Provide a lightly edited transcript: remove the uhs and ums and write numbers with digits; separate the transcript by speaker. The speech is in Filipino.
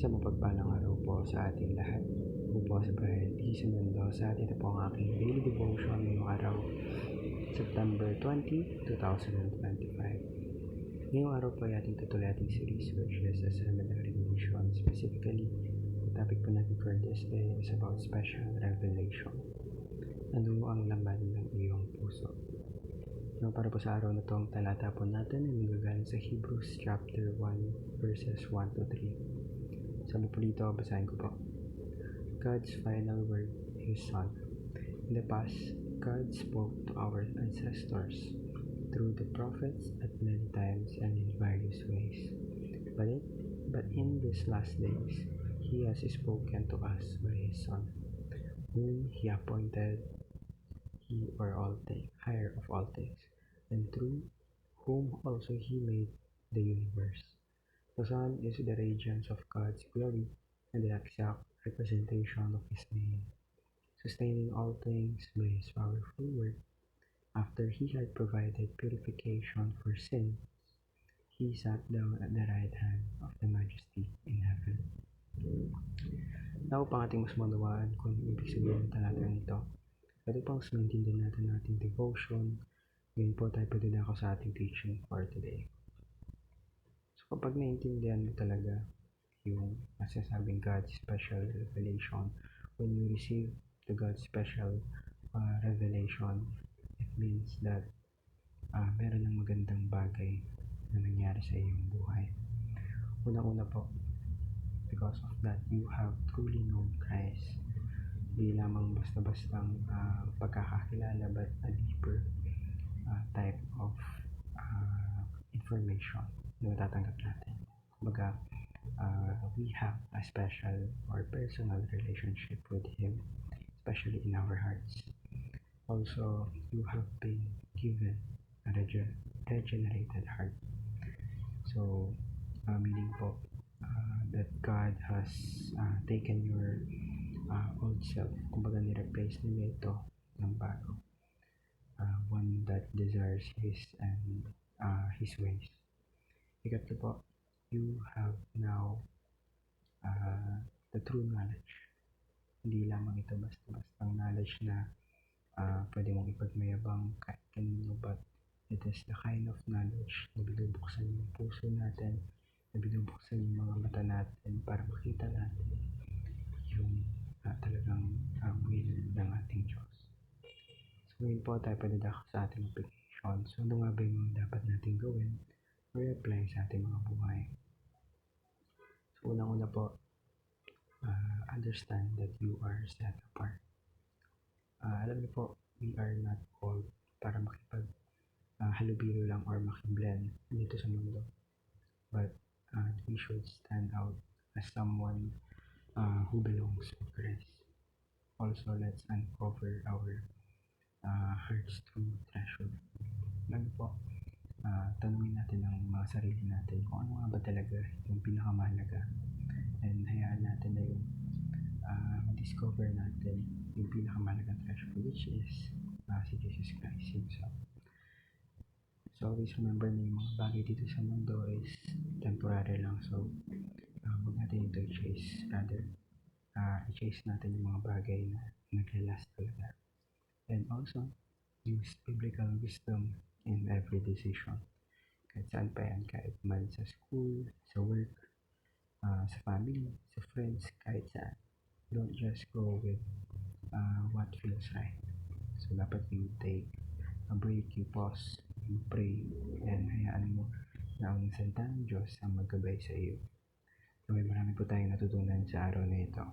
Speaker 1: Sa mapagpalang araw po sa ating lahat. Ako po si Brian T. Mendoza at ito po ang aking daily devotion ngayong araw, September 20, 2025. Ngayong araw po ay ating tutuloy ating series which is a seminary mission. Specifically, the topic po natin for this day is about special revelation. Ano ang laman ng iyong puso? Para po sa araw na to, ang talata po natin ay magagaling sa Hebrews chapter 1 verses 1 to 3. Sabi po dito, basahin ko po. God's final word, His Son. In the past, God spoke to our ancestors through the prophets at many times and in various ways. But in these last days, He has spoken to us by His Son, whom He appointed higher of all things, and through whom also He made the universe. The Son is the radiance of God's glory and the exact representation of His being, sustaining all things by His powerful word. After He had provided purification for sin, He sat down at the right hand of the Majesty in heaven. Now, pang ating mas manawaan kung ibig sabihin ng talata nito, pwede pang mas maintindihan natin ating devotion. Ngayon po tayo padudako sa ating teaching for today. So kapag naintindihan mo talaga yung masasabing God's special revelation, when you receive the God's special revelation, it means that meron ng magandang bagay na nangyari sa iyong buhay. Unang-una po, because of that, you have truly known Christ. Di lamang basta-bastang pagkakakilala, but a deeper type of information na matatanggap natin. Kumbaga, we have a special or personal relationship with Him, especially in our hearts. Also, you have been given a regenerated heart. So, meaning po that God has taken your old self. Kumbaga, ni-replace nila ito ng bago. One that desires His ways. Ikatlo po, you have now the true knowledge. Hindi lamang ito basta-bastang knowledge na pwede mong ipagmayabang kahit kanino, but it is the kind of knowledge na binubuksan yung puso natin, na binubuksan yung mga mata natin para makita natin yung talagang will ng ating Diyos. So ngayon po tayo padadako sa ating application. So ano nga ba yung dapat natin gawin or apply sa ating mga buhay? So unang-una po, understand that you are set apart. Alam niyo po, we are not called para halubilo lang or makiblend dito sa mundo. But we should stand out as someone who belongs to Christ. Also, let's uncover our heart's true treasure. Alam niyo po, tanungin natin ang mga sarili natin kung ano nga ba talaga yung pinakamahalaga. And hayaan natin na yung discover natin yung pinakamahalagang treasure, which is si Jesus Christ Himself. So always remember na yung mga bagay dito sa mundo is temporary lang. So huwag natin ito i-chase. Rather, i-chase natin yung mga bagay na nag-last talaga. And also, use biblical wisdom in every decision. Kahit saan pa yan, kahit man sa school, sa work, sa family, sa friends, kahit saan. Don't just go with what feels right. So dapat you take a break, you pause, you pray, and hayaan mo na ang salita ng Diyos ang maggabay sa iyo. So may marami po tayong natutunan sa araw na ito.